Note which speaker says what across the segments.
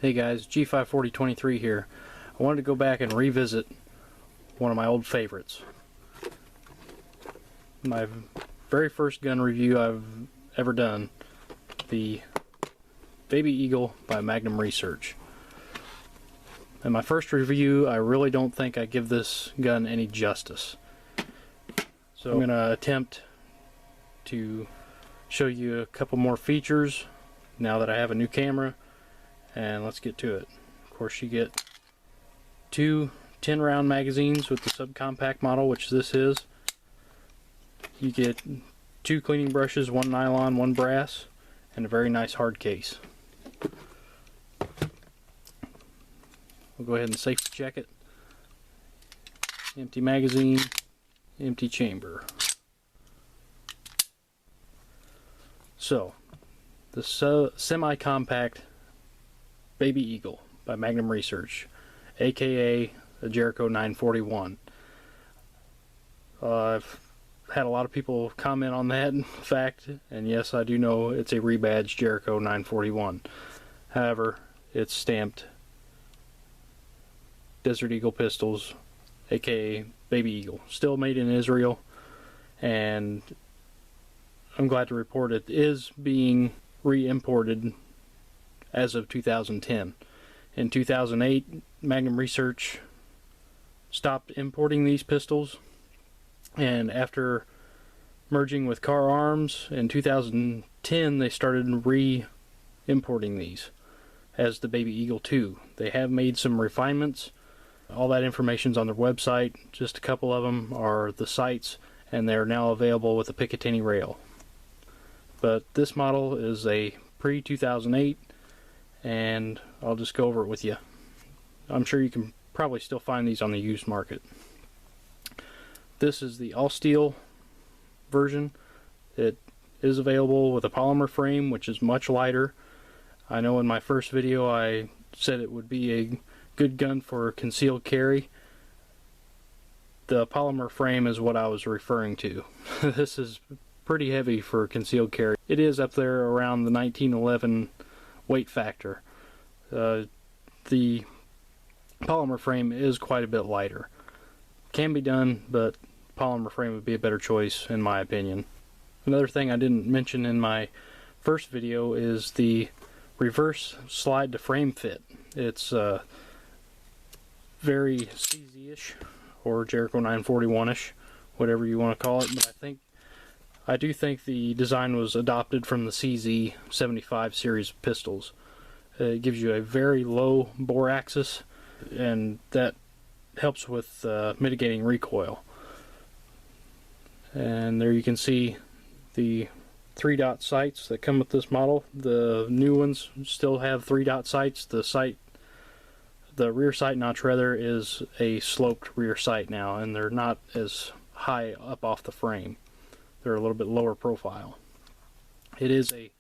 Speaker 1: Hey guys, G54023 here. I wanted to go back and revisit one of my old favorites. My very first gun review I've ever done, the Baby Eagle by Magnum Research. In my first review, I really don't think I give this gun any justice. So I'm going to attempt to show you a couple more features now that I have a new camera. And let's get to it. Of course, you get two 10-round magazines with the subcompact model, which this is. You get two cleaning brushes, one nylon, one brass, and a very nice hard case. We'll go ahead and safety check it. Empty magazine, empty chamber. So, the semi-compact Baby Eagle by Magnum Research, aka the Jericho 941. I've had a lot of people comment on that fact, and yes, I do know it's a rebadged Jericho 941. However, it's stamped Desert Eagle pistols, aka Baby Eagle, still made in Israel, and I'm glad to report it is being re-imported as of 2010. In 2008, Magnum Research stopped importing these pistols, and after merging with Car Arms in 2010, they started re-importing these as the Baby Eagle 2. They have made some refinements. All that information's on their website. Just a couple of them are the sights, and they're now available with a Picatinny rail. But this model is a pre-2008, and I'll just go over it with you. I'm sure you can probably still find these on the used market. This is the all-steel version. It is available with a polymer frame, which is much lighter. I know in my first video I said it would be a good gun for concealed carry. The polymer frame is what I was referring to. This is pretty heavy for concealed carry. It is up there around the 1911 weight factor. The polymer frame is quite a bit lighter. Can be done, but polymer frame would be a better choice in my opinion. Another thing I didn't mention in my first video is the reverse slide to frame fit. It's very CZ-ish or Jericho 941-ish, whatever you want to call it, but I do think the design was adopted from the CZ 75 series of pistols. It gives you a very low bore axis, and that helps with mitigating recoil. And there you can see the 3-dot sights that come with this model. The new ones still have 3-dot sights. The rear sight notch rather is a sloped rear sight now, and they're not as high up off the frame. They're a little bit lower profile. It is a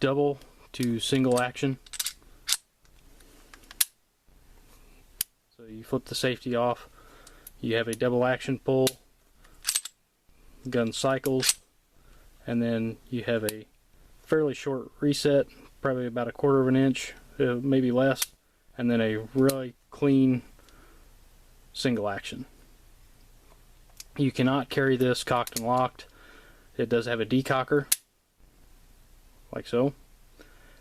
Speaker 1: double to single action. So you flip the safety off, you have a double action pull, gun cycles, and then you have a fairly short reset, probably about 1/4 of an inch, maybe less, and then a really clean single action. You cannot carry this cocked and locked. It does have a decocker, like so,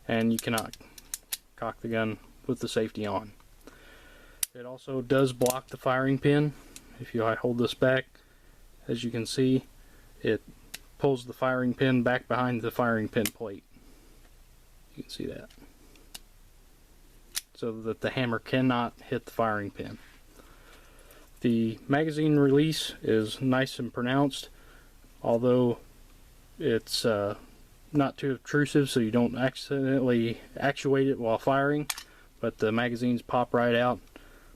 Speaker 1: and you cannot cock the gun with the safety on. It also does block the firing pin. If I hold this back, as you can see, it pulls the firing pin back behind the firing pin plate. You can see that. So that the hammer cannot hit the firing pin. The magazine release is nice and pronounced, although it's not too obtrusive, so you don't accidentally actuate it while firing, but the magazines pop right out.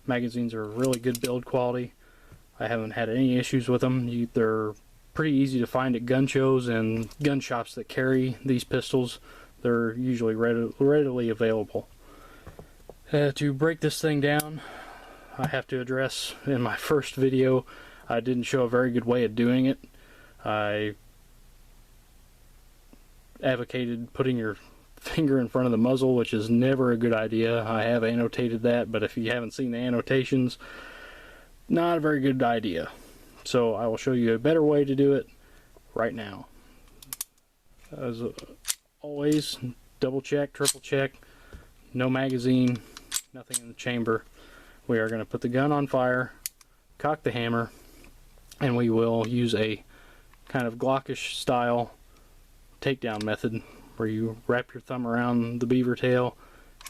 Speaker 1: Magazines are really good build quality. I haven't had any issues with them. They're pretty easy to find at gun shows and gun shops that carry these pistols. They're usually readily available. To break this thing down, I have to address, in my first video, I didn't show a very good way of doing it. I advocated putting your finger in front of the muzzle, which is never a good idea. I have annotated that, but if you haven't seen the annotations, not a very good idea. So I will show you a better way to do it right now. As always, double check, triple check, no magazine, nothing in the chamber. We are going to put the gun on fire, cock the hammer, and we will use a kind of Glockish style takedown method where you wrap your thumb around the beaver tail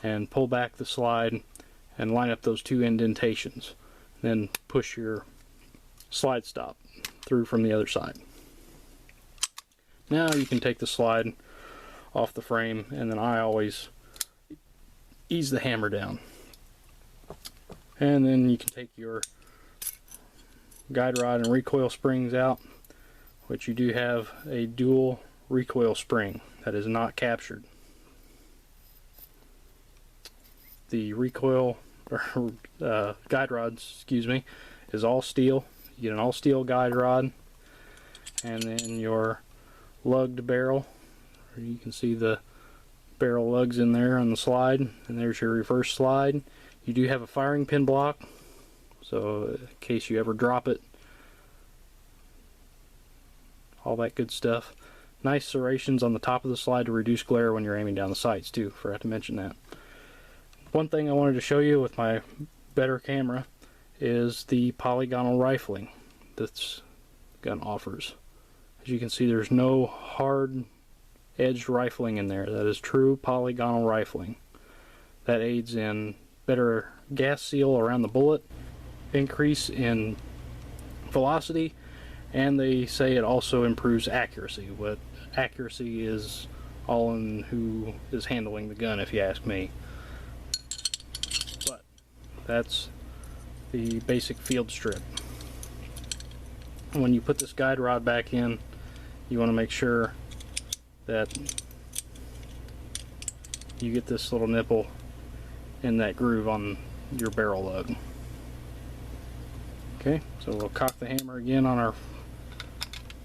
Speaker 1: and pull back the slide and line up those two indentations. Then push your slide stop through from the other side. Now you can take the slide off the frame, and then I always ease the hammer down. And then you can take your guide rod and recoil springs out, which you do have a dual recoil spring that is not captured. The recoil or guide rod, excuse me, is all steel. You get an all steel guide rod, and then your lugged barrel. You can see the barrel lugs in there on the slide, and there's your reverse slide. You do have a firing pin block, so in case you ever drop it, all that good stuff. Nice serrations on the top of the slide to reduce glare when you're aiming down the sights too. Forgot to mention that. One thing I wanted to show you with my better camera is the polygonal rifling this gun offers. As you can see, there's no hard edged rifling in there. That is true polygonal rifling. That aids in better gas seal around the bullet, increase in velocity, and they say it also improves accuracy. What accuracy is all in who is handling the gun, if you ask me. But that's the basic field strip. When you put this guide rod back in, you want to make sure that you get this little nipple in that groove on your barrel lug. Okay, so we'll cock the hammer again on our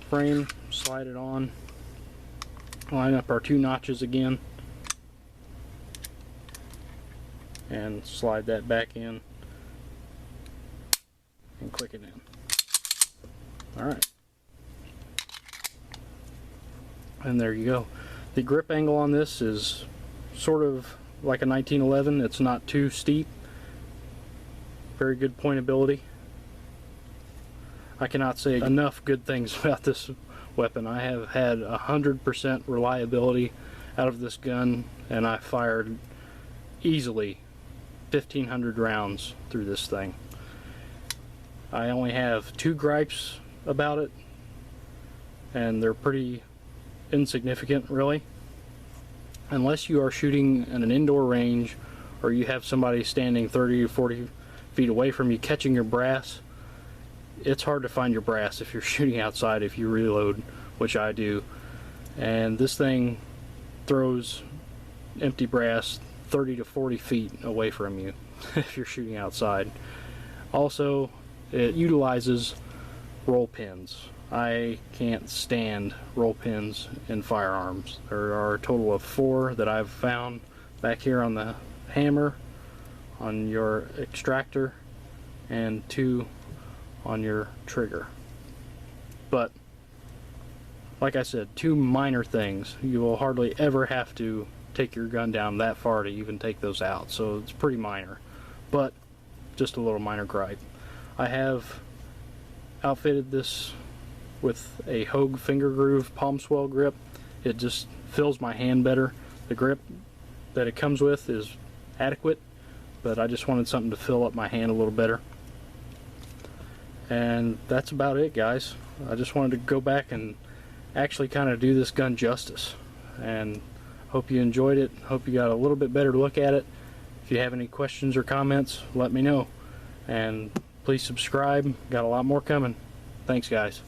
Speaker 1: frame, slide it on, line up our two notches again, and slide that back in and click it in. Alright. And there you go. The grip angle on this is sort of like a 1911. It's not too steep. Very good pointability. I cannot say enough good things about this weapon. I have had 100% reliability out of this gun, and I fired easily 1,500 rounds through this thing. I only have two gripes about it, and they're pretty insignificant, really. Unless you are shooting in an indoor range, or you have somebody standing 30 or 40 feet away from you catching your brass, it's hard to find your brass if you're shooting outside if you reload, which I do. And this thing throws empty brass 30 to 40 feet away from you if you're shooting outside. Also, it utilizes roll pins. I can't stand roll pins in firearms. There are a total of 4 that I've found back here on the hammer, on your extractor, and 2 on your trigger. But like I said, 2 minor things. You will hardly ever have to take your gun down that far to even take those out, so it's pretty minor, but just a little minor gripe. I have outfitted this with a Hogue finger groove palm swell grip. It just fills my hand better. The grip that it comes with is adequate, but I just wanted something to fill up my hand a little better. And that's about it, guys. I just wanted to go back and actually kind of do this gun justice, and hope you enjoyed it. Hope you got a little bit better look at it. If you have any questions or comments, let me know, and please subscribe. Got a lot more coming. Thanks, guys.